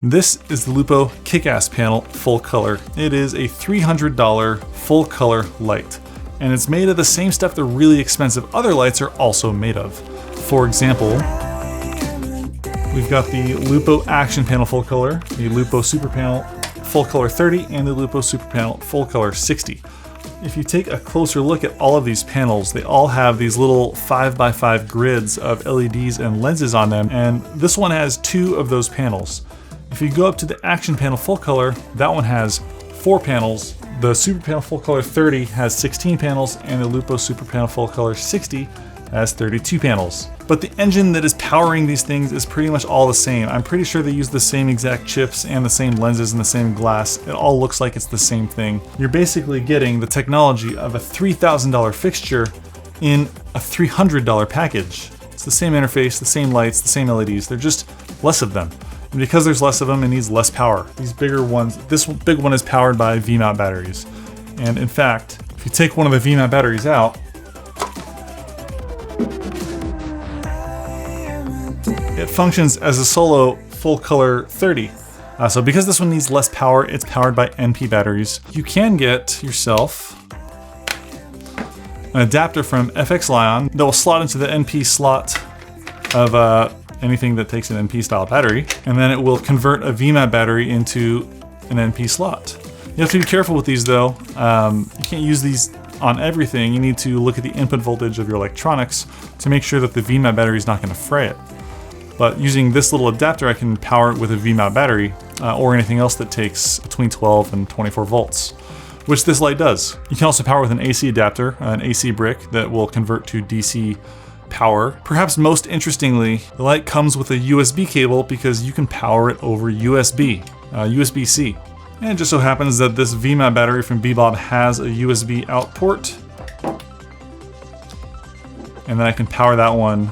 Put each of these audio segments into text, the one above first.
This is the LUPO Kick-Ass Panel Full Color. It is a $300 full color light, and it's made of the same stuff the really expensive other lights are also made of. For example, we've got the LUPO Action Panel Full Color, the LUPO Super Panel Full Color 30, and the LUPO Super Panel Full Color 60. If you take a closer look at all of these panels, they all have these little 5x5 grids of LEDs and lenses on them, and this one has 2 of those panels. If you go up to the Action Panel Full Color, that one has 4 panels. The Super Panel Full Color 30 has 16 panels, and the LUPO Super Panel Full Color 60 has 32 panels. But the engine that is powering these things is pretty much all the same. I'm pretty sure they use the same exact chips and the same lenses and the same glass. It all looks like it's the same thing. You're basically getting the technology of a $3,000 fixture in a $300 package. It's the same interface, the same lights, the same LEDs. They're just less of them. And because there's less of them, it needs less power. These bigger ones, this big one is powered by V-mount batteries. And in fact, if you take one of the V-mount batteries out, it functions as a solo full color 30. So because this one needs less power, it's powered by NP batteries. You can get yourself an adapter from FX Lion that will slot into the NP slot of anything that takes an NP style battery, and then it will convert a V-mount battery into an NP slot. You have to be careful with these though. You can't use these on everything. You need to look at the input voltage of your electronics to make sure that the V-mount battery is not going to fray it. But using this little adapter, I can power it with a V-mount battery or anything else that takes between 12 and 24 volts, which this light does. You can also power with an AC adapter, an AC brick that will convert to DC power. Perhaps most interestingly, the light comes with a USB cable because you can power it over USB-C. And it just so happens that this V-mount battery from Bebob has a USB out port, and then I can power that one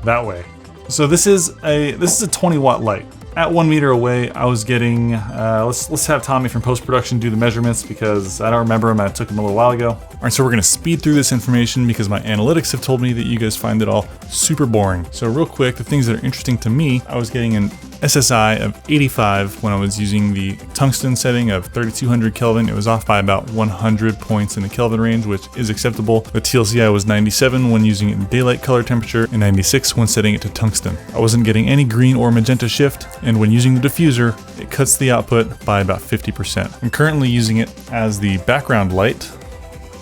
that way. So this is a 20 watt light. At 1 meter away, I was getting, let's have Tommy from post-production do the measurements because I don't remember them. I took them a little while ago. All right, so we're gonna speed through this information because my analytics have told me that you guys find it all super boring. So real quick, the things that are interesting to me, I was getting an SSI of 85 when I was using the tungsten setting of 3200 Kelvin. It was off by about 100 points in the Kelvin range, which is acceptable. The TLCI was 97 when using it in daylight color temperature and 96 when setting it to tungsten. I wasn't getting any green or magenta shift, and when using the diffuser, it cuts the output by about 50%. I'm currently using it as the background light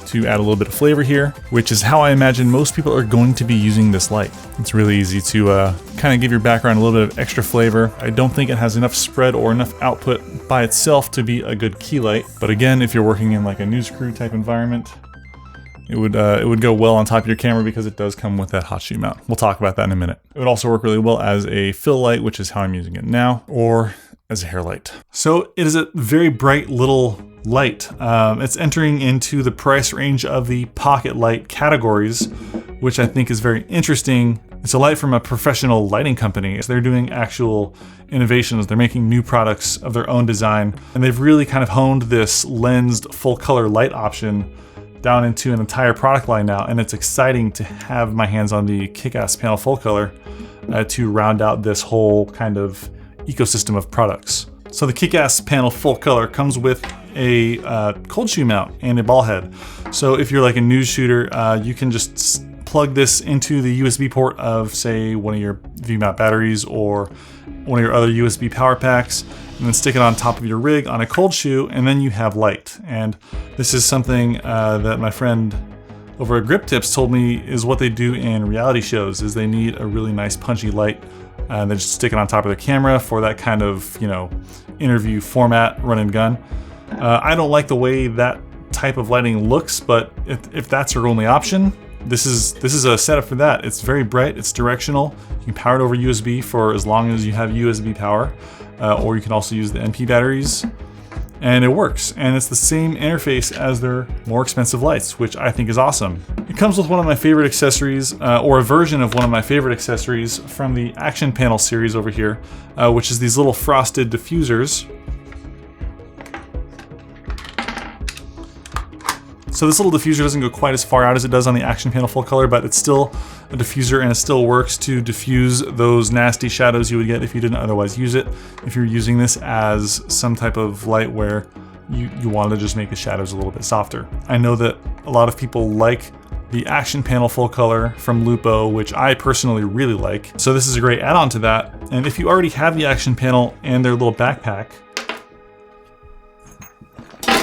to add a little bit of flavor here, which is how I imagine most people are going to be using this light. It's really easy to kind of give your background a little bit of extra flavor. I don't think it has enough spread or enough output by itself to be a good key light. But again, if you're working in like a news crew type environment, it would go well on top of your camera because it does come with that hot shoe mount. We'll talk about that in a minute. It would also work really well as a fill light, which is how I'm using it now, or as a hair light. So it is a very bright little light. It's entering into the price range of the pocket light categories, which I think is very interesting. It's a light from a professional lighting company. They're doing actual innovations. They're making new products of their own design, and they've really kind of honed this lensed full color light option down into an entire product line now, and it's exciting to have my hands on the Kick-Ass Panel Full Color to round out this whole kind of ecosystem of products. So the Kick-Ass Panel Full Color comes with a cold shoe mount and a ball head. So if you're like a news shooter, you can just plug this into the USB port of, say, one of your V-mount batteries or one of your other USB power packs, and then stick it on top of your rig on a cold shoe, and then you have light. And this is something that my friend over at Grip Tips told me is what they do in reality shows, is they need a really nice punchy light, and they just stick it on top of their camera for that kind of, you know, interview format, run and gun. I don't like the way that type of lighting looks, but if that's your only option, this is a setup for that. It's very bright, it's directional. You can power it over USB for as long as you have USB power, or you can also use the NP batteries, and it works. And it's the same interface as their more expensive lights, which I think is awesome. It comes with one of my favorite accessories, or a version of one of my favorite accessories from the Action Panel series over here, which is these little frosted diffusers. So this little diffuser doesn't go quite as far out as it does on the Action Panel Full Color, but it's still a diffuser and it still works to diffuse those nasty shadows you would get if you didn't otherwise use it. If you're using this as some type of light where you wanted to just make the shadows a little bit softer. I know that a lot of people like the Action Panel Full Color from LUPO, which I personally really like. So this is a great add-on to that. And if you already have the Action Panel and their little backpack,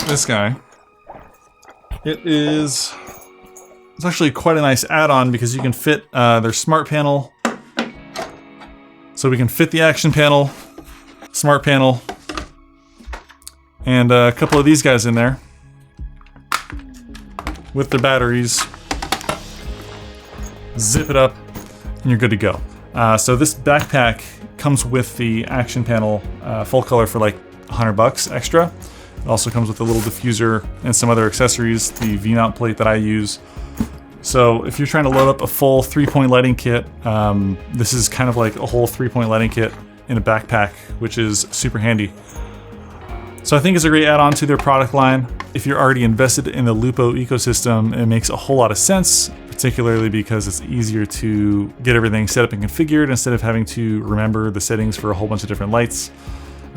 this guy, it's actually quite a nice add-on because you can fit their Smart Panel. So we can fit the Action Panel, Smart Panel, and a couple of these guys in there with their batteries. Zip it up and you're good to go. So this backpack comes with the Action Panel Full Color for like $100 extra. It also comes with a little diffuser and some other accessories, the V-mount plate that I use. So if you're trying to load up a full 3-point lighting kit, this is kind of like a whole 3-point lighting kit in a backpack, which is super handy. So I think it's a great add-on to their product line. If you're already invested in the LUPO ecosystem, it makes a whole lot of sense, particularly because it's easier to get everything set up and configured instead of having to remember the settings for a whole bunch of different lights.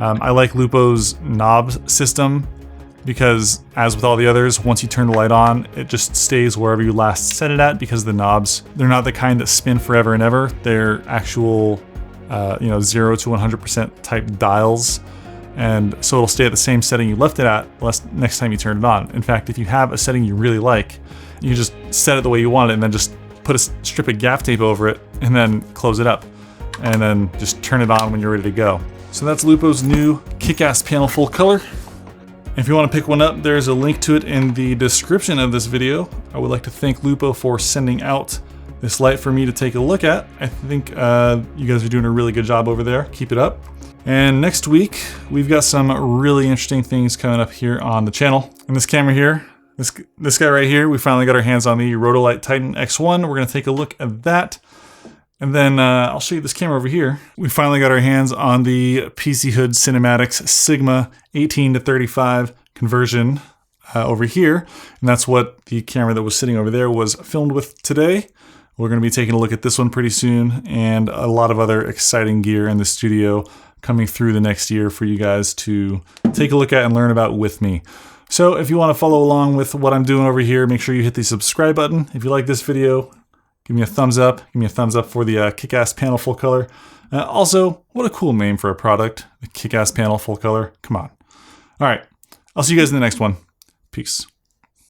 I like LUPO's knob system because, as with all the others, once you turn the light on, it just stays wherever you last set it at, because the knobs, they're not the kind that spin forever and ever. They're actual 0 to 100% type dials. And so it'll stay at the same setting you left it at next time you turn it on. In fact, if you have a setting you really like, you just set it the way you want it and then just put a strip of gaff tape over it and then close it up. And then just turn it on when you're ready to go. So that's LUPO's new Kick-Ass Panel Full Color. If you want to pick one up, there's a link to it in the description of this video. I would like to thank LUPO for sending out this light for me to take a look at. I think you guys are doing a really good job over there. Keep it up. And next week, we've got some really interesting things coming up here on the channel. And this camera here, this guy right here, we finally got our hands on the Rotolite Titan X1. We're gonna take a look at that. And then I'll show you this camera over here. We finally got our hands on the PC Hood Cinematics Sigma 18-35 conversion over here. And that's what the camera that was sitting over there was filmed with today. We're gonna be taking a look at this one pretty soon, and a lot of other exciting gear in the studio coming through the next year for you guys to take a look at and learn about with me. So if you want to follow along with what I'm doing over here, make sure you hit the subscribe button. If you like this video, give me a thumbs up. Give me a thumbs up for the Kick-Ass Panel Full Color. Also, what a cool name for a product, the Kick-Ass Panel Full Color. Come on. All right, I'll see you guys in the next one. Peace.